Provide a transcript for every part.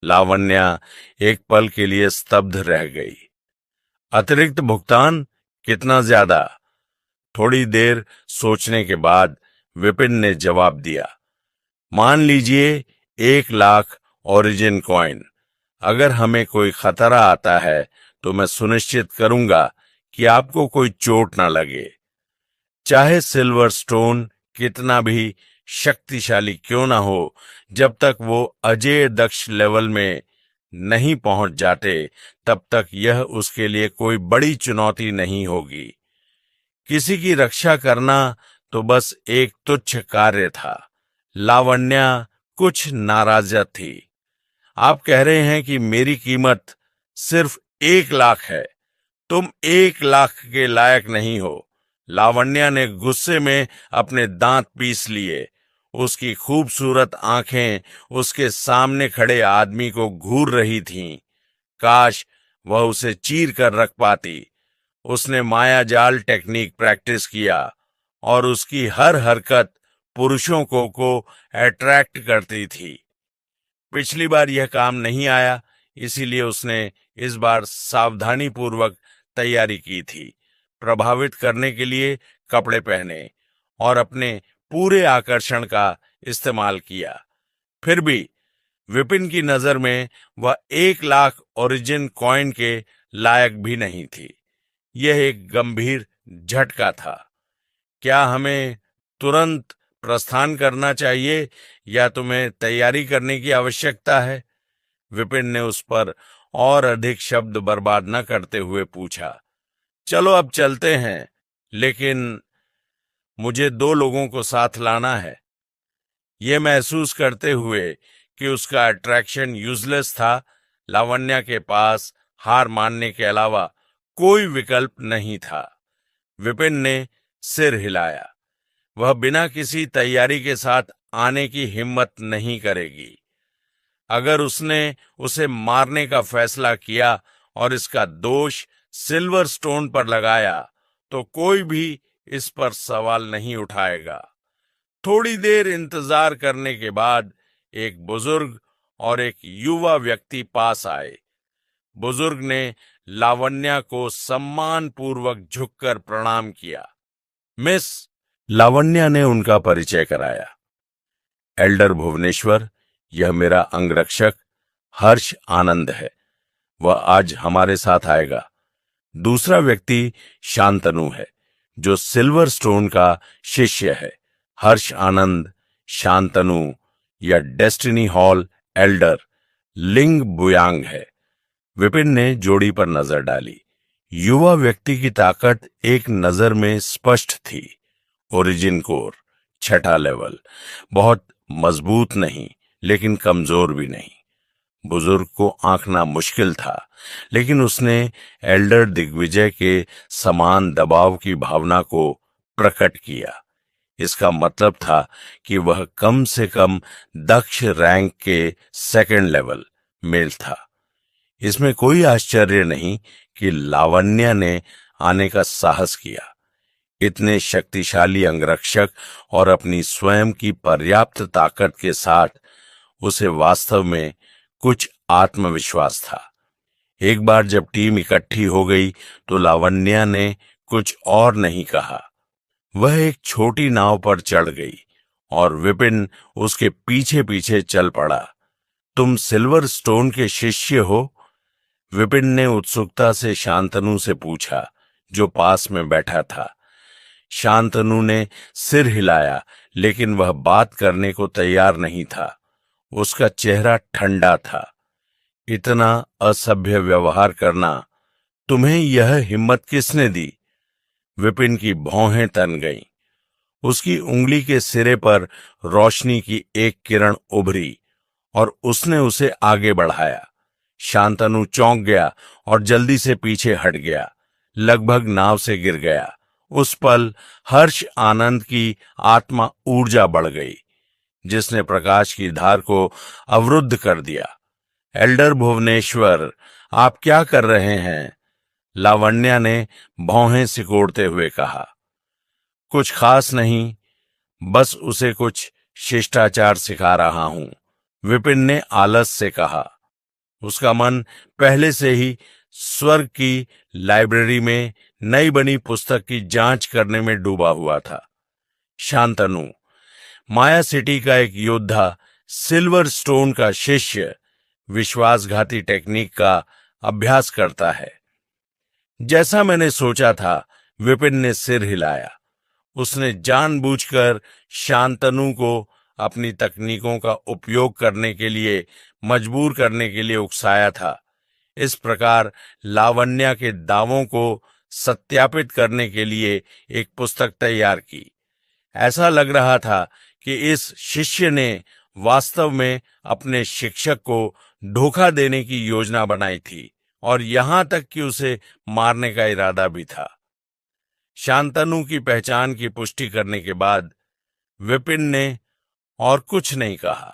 लावण्या एक पल के लिए स्तब्ध रह गई। अतिरिक्त भुगतान? कितना ज्यादा? थोड़ी देर सोचने के बाद विपिन ने जवाब दिया, मान लीजिए 1 लाख ओरिजिन कॉइन। अगर हमें कोई खतरा आता है तो मैं सुनिश्चित करूंगा कि आपको कोई चोट ना लगे। चाहे सिल्वर स्टोन कितना भी शक्तिशाली क्यों ना हो, जब तक वो अजेय दक्ष लेवल में नहीं पहुंच जाते, तब तक यह उसके लिए कोई बड़ी चुनौती नहीं होगी। किसी की रक्षा करना तो बस एक तुच्छ कार्य था। लावण्या कुछ नाराज थी। आप कह रहे हैं कि मेरी कीमत सिर्फ 1 लाख है? तुम 1 लाख के लायक नहीं हो। लावण्या ने गुस्से में अपने दांत पीस लिए। उसकी खूबसूरत आंखें उसके सामने खड़े आदमी को घूर रही थीं। काश वह उसे चीर कर रख पाती। उसने मायाजाल टेक्निक प्रैक्टिस किया और उसकी हर हरकत पुरुषों को अट्रैक्ट करती थी। पिछली बार यह काम नहीं आया, इसीलिए उसने इस बार सावधानी पूर्वक तैयारी की थी। प्रभावित करने के लिए कपड़े पहने और अपने पूरे आकर्षण का इस्तेमाल किया। फिर भी विपिन की नजर में वह 1 लाख ओरिजिन कॉइन के लायक भी नहीं थी। यह एक गंभीर झटका था। क्या हमें तुरंत प्रस्थान करना चाहिए या तुम्हें तैयारी करने की आवश्यकता है? विपिन ने उस पर और अधिक शब्द बर्बाद न करते हुए पूछा। चलो अब चलते हैं, लेकिन मुझे 2 लोगों को साथ लाना है। यह महसूस करते हुए कि उसका अट्रैक्शन यूजलेस था, लावण्या के पास हार मानने के अलावा कोई विकल्प नहीं था। विपिन ने सिर हिलाया। वह बिना किसी तैयारी के साथ आने की हिम्मत नहीं करेगी। अगर उसने उसे मारने का फैसला किया और इसका दोष सिल्वर स्टोन पर लगाया, तो कोई भी इस पर सवाल नहीं उठाएगा। थोड़ी देर इंतजार करने के बाद एक बुजुर्ग और एक युवा व्यक्ति पास आए। बुजुर्ग ने लावण्या को सम्मान पूर्वक झुककर प्रणाम किया। मिस, लावण्या ने उनका परिचय कराया। एल्डर भुवनेश्वर, यह मेरा अंगरक्षक हर्ष आनंद है। वह आज हमारे साथ आएगा। दूसरा व्यक्ति शांतनु है, जो सिल्वर स्टोन का शिष्य है। हर्ष आनंद, शांतनु या डेस्टिनी हॉल एल्डर लिंग बुयांग है। विपिन ने जोड़ी पर नजर डाली। युवा व्यक्ति की ताकत एक नजर में स्पष्ट थी। ओरिजिन कोर 6ठा लेवल, बहुत मजबूत नहीं लेकिन कमजोर भी नहीं। बुजुर्ग को आंकना मुश्किल था, लेकिन उसने एल्डर दिग्विजय के समान दबाव की भावना को प्रकट किया। इसका मतलब था कि वह कम से कम दक्ष रैंक के 2nd लेवल मेल था। इसमें कोई आश्चर्य नहीं कि लावण्या ने आने का साहस किया। इतने शक्तिशाली अंगरक्षक और अपनी स्वयं की पर्याप्त ताकत के साथ उसे वास्तव में कुछ आत्मविश्वास था। एक बार जब टीम इकट्ठी हो गई तो लावण्या ने कुछ और नहीं कहा। वह एक छोटी नाव पर चढ़ गई और विपिन उसके पीछे पीछे चल पड़ा। तुम सिल्वर स्टोन के शिष्य हो? विपिन ने उत्सुकता से शांतनु से पूछा, जो पास में बैठा था। शांतनु ने सिर हिलाया, लेकिन वह बात करने को तैयार नहीं था। उसका चेहरा ठंडा था। इतना असभ्य व्यवहार करना, तुम्हें यह हिम्मत किसने दी? विपिन की भौहें तन गईं। उसकी उंगली के सिरे पर रोशनी की एक किरण उभरी और उसने उसे आगे बढ़ाया। शांतनु चौंक गया और जल्दी से पीछे हट गया, लगभग नाव से गिर गया। उस पल हर्ष आनंद की आत्मा ऊर्जा बढ़ गई, जिसने प्रकाश की धार को अवरुद्ध कर दिया। एल्डर भुवनेश्वर, आप क्या कर रहे हैं? लावण्या ने भौहें सिकोड़ते हुए कहा। कुछ खास नहीं, बस उसे कुछ शिष्टाचार सिखा रहा हूं, विपिन ने आलस से कहा। उसका मन पहले से ही स्वर्ग की लाइब्रेरी में नई बनी पुस्तक की जांच करने में डूबा हुआ था। शांतनु, माया सिटी का एक योद्धा, सिल्वर स्टोन का शिष्य, विश्वासघाती टेक्निक का अभ्यास करता है। जैसा मैंने सोचा था, विपिन ने सिर हिलाया। उसने जानबूझकर शांतनु को अपनी तकनीकों का उपयोग करने के लिए मजबूर करने के लिए उकसाया था। इस प्रकार लावण्या के दावों को सत्यापित करने के लिए एक पुस्तक तैयार की। ऐसा लग रहा था कि इस शिष्य ने वास्तव में अपने शिक्षक को धोखा देने की योजना बनाई थी और यहां तक कि उसे मारने का इरादा भी था। शांतनु की पहचान की पुष्टि करने के बाद विपिन ने और कुछ नहीं कहा।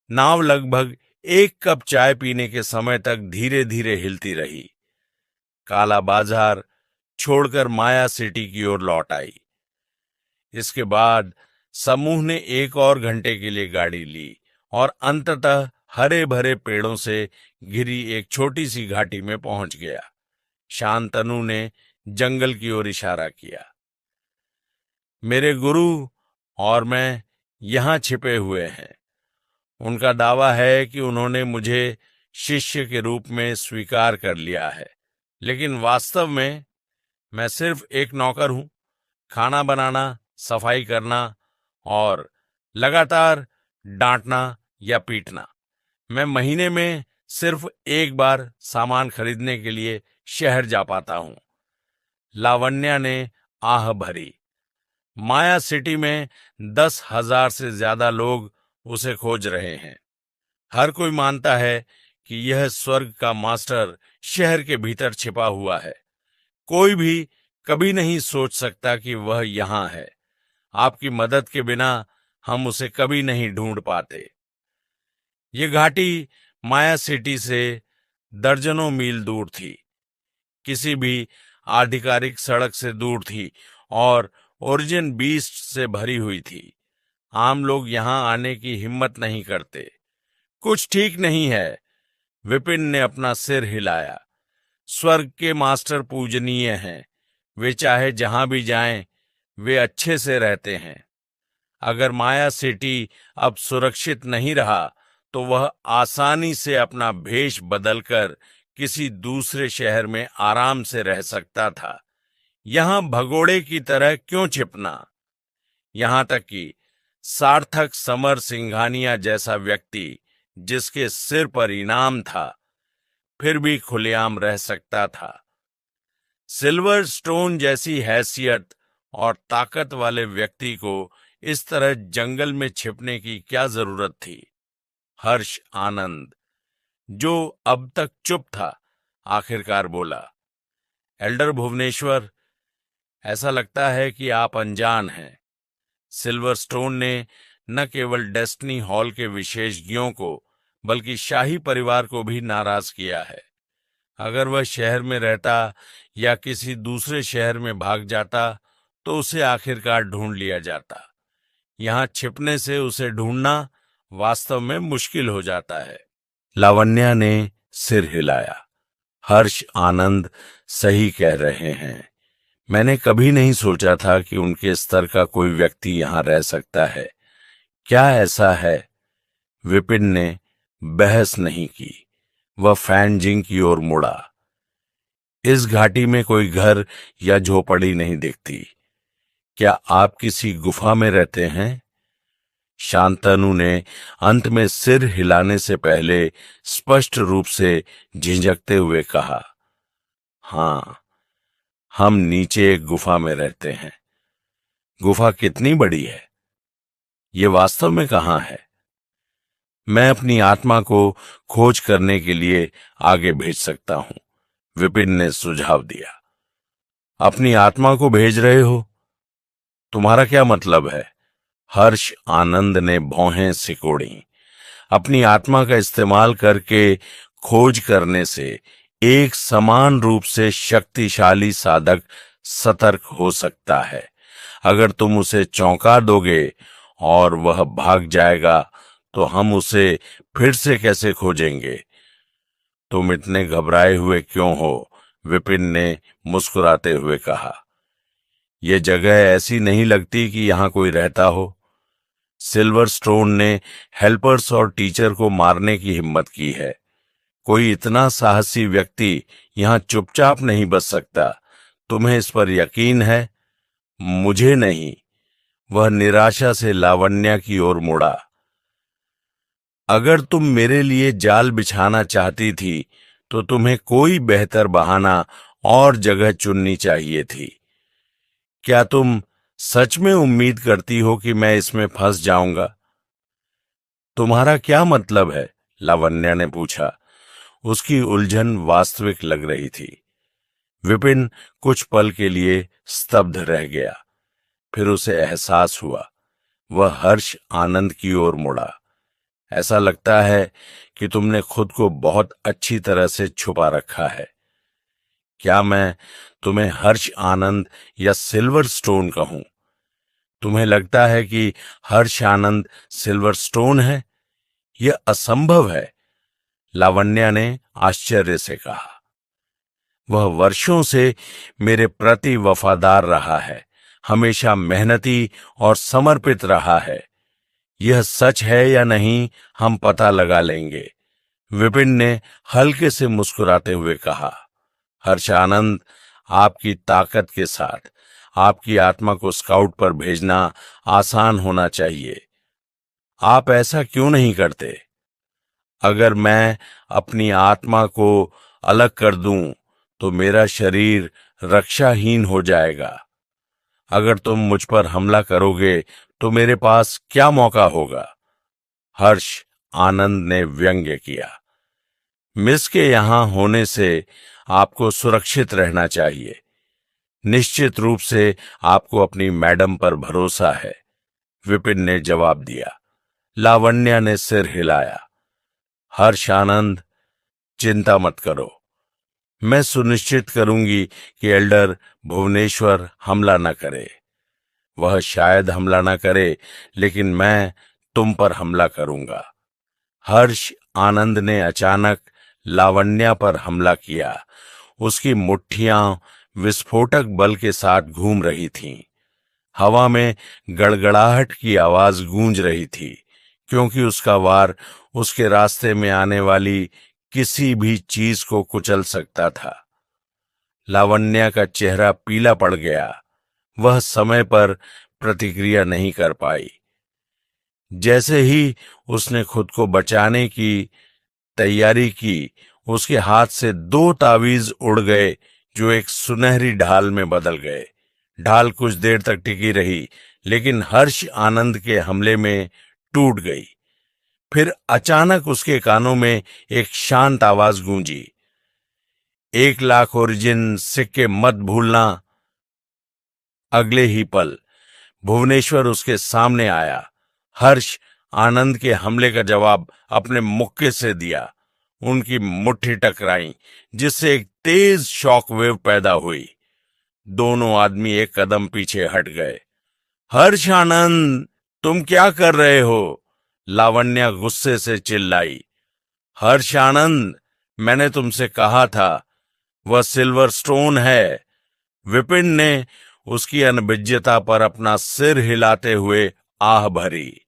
नाव लगभग 1 कप चाय पीने के समय तक धीरे धीरे हिलती रही। काला बाजार छोड़कर माया सिटी की ओर लौट आई। इसके बाद समूह ने 1 और घंटे के लिए गाड़ी ली और अंततः हरे भरे पेड़ों से घिरी एक छोटी सी घाटी में पहुंच गया। शांतनु ने जंगल की ओर इशारा किया। मेरे गुरु और मैं यहां छिपे हुए हैं। उनका दावा है कि उन्होंने मुझे शिष्य के रूप में स्वीकार कर लिया है, लेकिन वास्तव में मैं सिर्फ एक नौकर हूं। खाना बनाना, सफाई करना और लगातार डांटना या पीटना। मैं महीने में सिर्फ एक बार सामान खरीदने के लिए शहर जा पाता हूं। लावण्या ने आह भरी। माया सिटी में 10,000 से ज्यादा लोग उसे खोज रहे हैं। हर कोई मानता है कि यह स्वर्ग का मास्टर शहर के भीतर छिपा हुआ है। कोई भी कभी नहीं सोच सकता कि वह यहां है। आपकी मदद के बिना हम उसे कभी नहीं ढूंढ पाते। ये घाटी माया सिटी से दर्जनों मील दूर थी, किसी भी आधिकारिक सड़क से दूर थी और ओरिजिन बीस्ट से भरी हुई थी। आम लोग यहां आने की हिम्मत नहीं करते। कुछ ठीक नहीं है। विपिन ने अपना सिर हिलाया। स्वर्ग के मास्टर पूजनीय हैं। वे चाहे जहां भी जाएं, वे अच्छे से रहते हैं। अगर माया सिटी अब सुरक्षित नहीं रहा तो वह आसानी से अपना भेष बदलकर किसी दूसरे शहर में आराम से रह सकता था। यहां भगोड़े की तरह क्यों छिपना? यहां तक कि सार्थक समर सिंघानिया जैसा व्यक्ति, जिसके सिर पर इनाम था, फिर भी खुलेआम रह सकता था। सिल्वर स्टोन जैसी हैसियत और ताकत वाले व्यक्ति को इस तरह जंगल में छिपने की क्या जरूरत थी? हर्ष आनंद, जो अब तक चुप था, आखिरकार बोला, एल्डर भुवनेश्वर, ऐसा लगता है कि आप अनजान हैं। सिल्वर स्टोन ने न केवल डेस्टिनी हॉल के विशेषज्ञों को बल्कि शाही परिवार को भी नाराज किया है। अगर वह शहर में रहता या किसी दूसरे शहर में भाग जाता तो उसे आखिरकार ढूंढ लिया जाता। यहां छिपने से उसे ढूंढना वास्तव में मुश्किल हो जाता है। लावण्या ने सिर हिलाया। हर्ष आनंद सही कह रहे हैं। मैंने कभी नहीं सोचा था कि उनके स्तर का कोई व्यक्ति यहां रह सकता है। क्या ऐसा है? विपिन ने बहस नहीं की। वह फैनजिंग की ओर मुड़ा। इस घाटी में कोई घर या झोपड़ी नहीं दिखती। क्या आप किसी गुफा में रहते हैं? शांतनु ने अंत में सिर हिलाने से पहले स्पष्ट रूप से झिझकते हुए कहा, हां, हम नीचे एक गुफा में रहते हैं। गुफा कितनी बड़ी है? ये वास्तव में कहां है? मैं अपनी आत्मा को खोज करने के लिए आगे भेज सकता हूं, विपिन ने सुझाव दिया। अपनी आत्मा को भेज रहे हो? तुम्हारा क्या मतलब है? हर्ष आनंद ने भौहें सिकोड़ी। अपनी आत्मा का इस्तेमाल करके खोज करने से एक समान रूप से शक्तिशाली साधक सतर्क हो सकता है। अगर तुम उसे चौंका दोगे और वह भाग जाएगा तो हम उसे फिर से कैसे खोजेंगे? तुम इतने घबराए हुए क्यों हो? विपिन ने मुस्कुराते हुए कहा। यह जगह ऐसी नहीं लगती कि यहां कोई रहता हो। सिल्वर स्टोन ने हेल्पर्स और टीचर को मारने की हिम्मत की है। कोई इतना साहसी व्यक्ति यहां चुपचाप नहीं बच सकता। तुम्हें इस पर यकीन है? मुझे नहीं। वह निराशा से लावण्या की ओर मुड़ा। अगर तुम मेरे लिए जाल बिछाना चाहती थी तो तुम्हें कोई बेहतर बहाना और जगह चुननी चाहिए थी। क्या तुम सच में उम्मीद करती हो कि मैं इसमें फंस जाऊंगा? तुम्हारा क्या मतलब है? लावण्या ने पूछा। उसकी उलझन वास्तविक लग रही थी। विपिन कुछ पल के लिए स्तब्ध रह गया। फिर उसे एहसास हुआ। वह हर्ष आनंद की ओर मुड़ा। ऐसा लगता है कि तुमने खुद को बहुत अच्छी तरह से छुपा रखा है। क्या मैं तुम्हें हर्ष आनंद या सिल्वर स्टोन कहूं? तुम्हें लगता है कि हर्ष आनंद सिल्वर स्टोन है? यह असंभव है, लावण्या ने आश्चर्य से कहा। वह वर्षों से मेरे प्रति वफादार रहा है, हमेशा मेहनती और समर्पित रहा है। यह सच है या नहीं, हम पता लगा लेंगे, विपिन ने हल्के से मुस्कुराते हुए कहा। हर्षानंद, आपकी ताकत के साथ आपकी आत्मा को स्काउट पर भेजना आसान होना चाहिए। आप ऐसा क्यों नहीं करते? अगर मैं अपनी आत्मा को अलग कर दूं तो मेरा शरीर रक्षाहीन हो जाएगा। अगर तुम मुझ पर हमला करोगे तो मेरे पास क्या मौका होगा? हर्ष आनंद ने व्यंग्य किया। मिस के यहां होने से आपको सुरक्षित रहना चाहिए। निश्चित रूप से आपको अपनी मैडम पर भरोसा है, विपिन ने जवाब दिया। लावण्या ने सिर हिलाया। हर्ष आनंद, चिंता मत करो। मैं सुनिश्चित करूंगी कि एल्डर भुवनेश्वर हमला न करे। वह शायद हमला न करे, लेकिन मैं तुम पर हमला करूंगा। हर्ष आनंद ने अचानक लावण्या पर हमला किया। उसकी मुट्ठियां विस्फोटक बल के साथ घूम रही थीं। हवा में गड़गड़ाहट की आवाज गूंज रही थी, क्योंकि उसका वार उसके रास्ते में आने वाली किसी भी चीज को कुचल सकता था। लावण्या का चेहरा पीला पड़ गया। वह समय पर प्रतिक्रिया नहीं कर पाई। जैसे ही उसने खुद को बचाने की तैयारी की, उसके हाथ से 2 तावीज उड़ गए जो एक सुनहरी ढाल में बदल गए। ढाल कुछ देर तक टिकी रही, लेकिन हर्ष आनंद के हमले में टूट गई। फिर अचानक उसके कानों में एक शांत आवाज गूंजी, 1,00,000 ओरिजिन सिक्के मत भूलना। अगले ही पल भुवनेश्वर उसके सामने आया। हर्ष आनंद के हमले का जवाब अपने मुक्के से दिया। उनकी मुट्ठी टकराई, जिससे एक तेज शॉक वेव पैदा हुई। दोनों आदमी एक कदम पीछे हट गए। हर्ष आनंद, तुम क्या कर रहे हो? लावण्या गुस्से से चिल्लाई। हर्ष आनंद, मैंने तुमसे कहा था, वह सिल्वर स्टोन है। विपिन ने उसकी अनभिज्ञता पर अपना सिर हिलाते हुए आह भरी।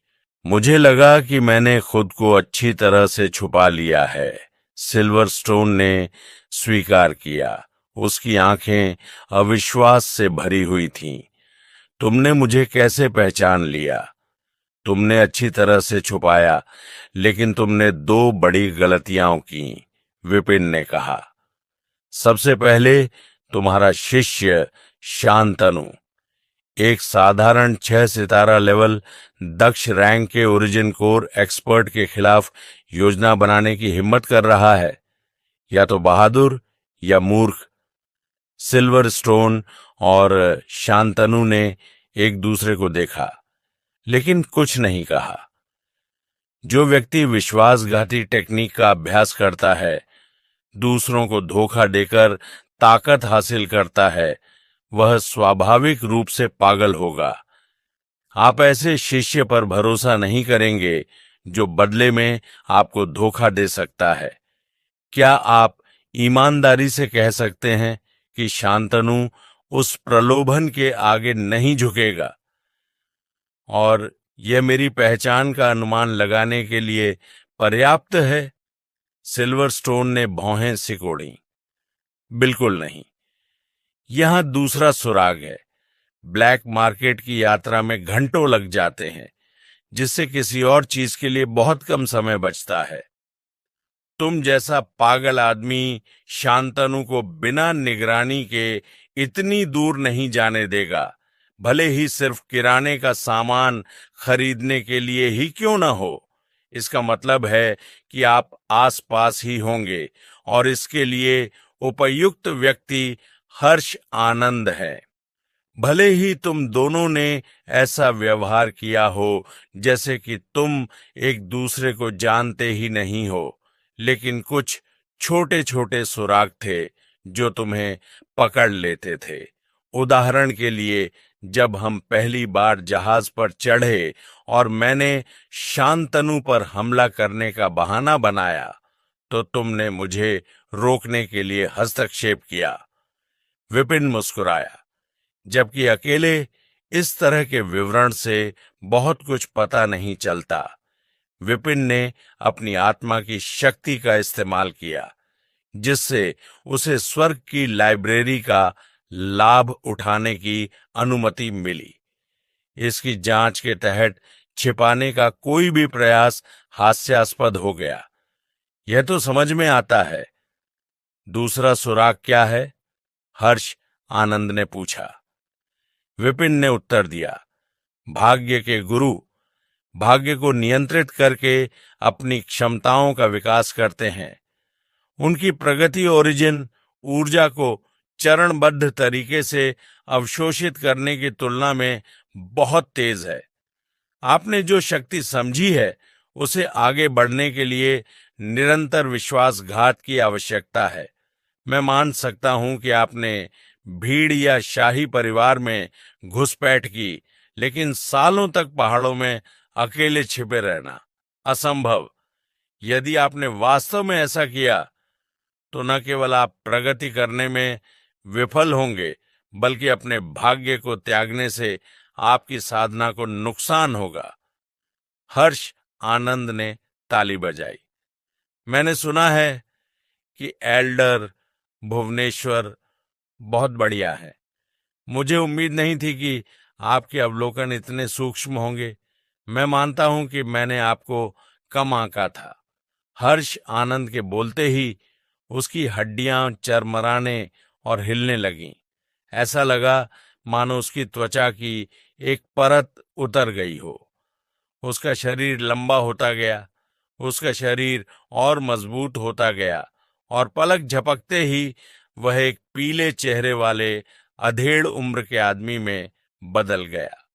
मुझे लगा कि मैंने खुद को अच्छी तरह से छुपा लिया है, सिल्वर स्टोन ने स्वीकार किया। उसकी आंखें अविश्वास से भरी हुई थीं। तुमने मुझे कैसे पहचान लिया? तुमने अच्छी तरह से छुपाया, लेकिन तुमने 2 बड़ी गलतियां की, विपिन ने कहा। सबसे पहले तुम्हारा शिष्य शांतनु, एक साधारण 6 सितारा लेवल दक्ष रैंक के ओरिजिन कोर एक्सपर्ट के खिलाफ योजना बनाने की हिम्मत कर रहा है। या तो बहादुर या मूर्ख। सिल्वर स्टोन और शांतनु ने एक दूसरे को देखा, लेकिन कुछ नहीं कहा। जो व्यक्ति विश्वासघाती टेक्निक का अभ्यास करता है, दूसरों को धोखा देकर ताकत हासिल करता है, वह स्वाभाविक रूप से पागल होगा। आप ऐसे शिष्य पर भरोसा नहीं करेंगे जो बदले में आपको धोखा दे सकता है। क्या आप ईमानदारी से कह सकते हैं कि शांतनु उस प्रलोभन के आगे नहीं झुकेगा? और यह मेरी पहचान का अनुमान लगाने के लिए पर्याप्त है? सिल्वरस्टोन ने भौहें सिकोड़ी। बिल्कुल नहीं। यहां दूसरा सुराग है। ब्लैक मार्केट की यात्रा में घंटों लग जाते हैं, जिससे किसी और चीज के लिए बहुत कम समय बचता है। तुम जैसा पागल आदमी शांतनु को बिना निगरानी के इतनी दूर नहीं जाने देगा, भले ही सिर्फ किराने का सामान खरीदने के लिए ही क्यों ना हो। इसका मतलब है कि आप आसपास ही होंगे, और इसके लिए उपयुक्त व्यक्ति हर्ष आनंद है। भले ही तुम दोनों ने ऐसा व्यवहार किया हो जैसे कि तुम एक दूसरे को जानते ही नहीं हो, लेकिन कुछ छोटे छोटे सुराग थे जो तुम्हें पकड़ लेते थे। उदाहरण के लिए, जब हम पहली बार जहाज पर चढ़े और मैंने शांतनु पर हमला करने का बहाना बनाया, तो तुमने मुझे रोकने के लिए हस्तक्षेप किया। विपिन मुस्कुराया। जबकि अकेले इस तरह के विवरण से बहुत कुछ पता नहीं चलता। विपिन ने अपनी आत्मा की शक्ति का इस्तेमाल किया, जिससे उसे स्वर्ग की लाइब्रेरी का लाभ उठाने की अनुमति मिली। इसकी जांच के तहत छिपाने का कोई भी प्रयास हास्यास्पद हो गया। यह तो समझ में आता है। दूसरा सुराग क्या है? हर्ष आनंद ने पूछा। विपिन ने उत्तर दिया, भाग्य के गुरु भाग्य को नियंत्रित करके अपनी क्षमताओं का विकास करते हैं। उनकी प्रगति ओरिजिन ऊर्जा को चरणबद्ध तरीके से अवशोषित करने की तुलना में बहुत तेज है। आपने जो शक्ति समझी है, उसे आगे बढ़ने के लिए निरंतर विश्वासघात की आवश्यकता है। मैं मान सकता हूं कि आपने भीड़ या शाही परिवार में घुसपैठ की, लेकिन सालों तक पहाड़ों में अकेले छिपे रहना असंभव। यदि आपने वास्तव में ऐसा किया, तो न केवल आप प्रगति करने में विफल होंगे, बल्कि अपने भाग्य को त्यागने से आपकी साधना को नुकसान होगा। हर्ष आनंद ने ताली बजाई। मैंने सुना है कि एल्डर भुवनेश्वर बहुत बढ़िया है। मुझे उम्मीद नहीं थी कि आपके अवलोकन इतने सूक्ष्म होंगे। मैं मानता हूं कि मैंने आपको कम आंका था। हर्ष आनंद के बोलते ही उसकी हड्डियां चरमराने और हिलने लगीं। ऐसा लगा मानो उसकी त्वचा की एक परत उतर गई हो। उसका शरीर लंबा होता गया, उसका शरीर और मजबूत होता गया, और पलक झपकते ही वह एक पीले चेहरे वाले अधेड़ उम्र के आदमी में बदल गया।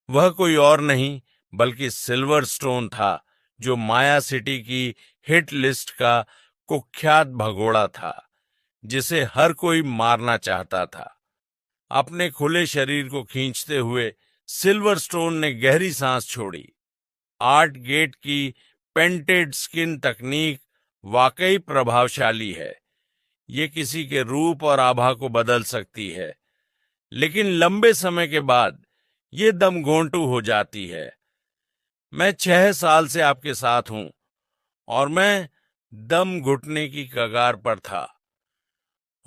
वह कोई और नहीं बल्कि सिल्वरस्टोन था, जो माया सिटी की हिट लिस्ट का कुख्यात भगोड़ा था, जिसे हर कोई मारना चाहता था। अपने खुले शरीर को खींचते हुए सिल्वरस्टोन ने गहरी सांस छोड़ी। आर्ट गेट की पेंटेड स्किन तकनीक वाकई प्रभावशाली है। ये किसी के रूप और आभा को बदल सकती है, लेकिन लंबे समय के बाद ये दमघोंटू हो जाती है। मैं 6 साल से आपके साथ हूं, और मैं दम घुटने की कगार पर था।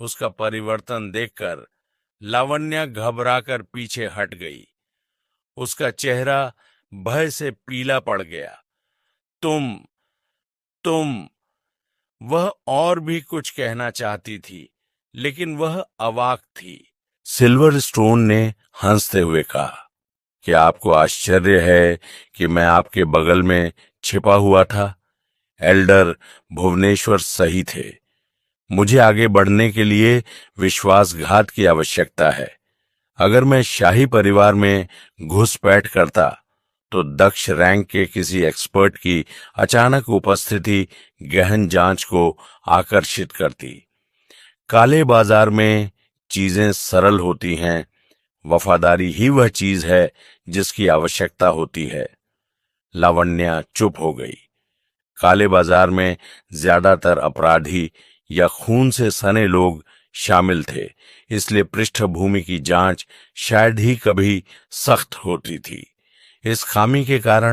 उसका परिवर्तन देखकर लावण्या घबराकर पीछे हट गई। उसका चेहरा भय से पीला पड़ गया। तुम वह और भी कुछ कहना चाहती थी, लेकिन वह अवाक थी। सिल्वरस्टोन ने हंसते हुए कहा, क्या आपको आश्चर्य है कि मैं आपके बगल में छिपा हुआ था? एल्डर भुवनेश्वर सही थे। मुझे आगे बढ़ने के लिए विश्वासघात की आवश्यकता है। अगर मैं शाही परिवार में घुसपैठ करता, तो दक्ष रैंक के किसी एक्सपर्ट की अचानक उपस्थिति गहन जांच को आकर्षित करती। काले बाजार में चीजें सरल होती हैं। वफादारी ही वह चीज है जिसकी आवश्यकता होती है। लावण्या चुप हो गई। काले बाजार में ज्यादातर अपराधी या खून से सने लोग शामिल थे, इसलिए पृष्ठभूमि की जांच शायद ही कभी सख्त होती थी। इस खामी के कारण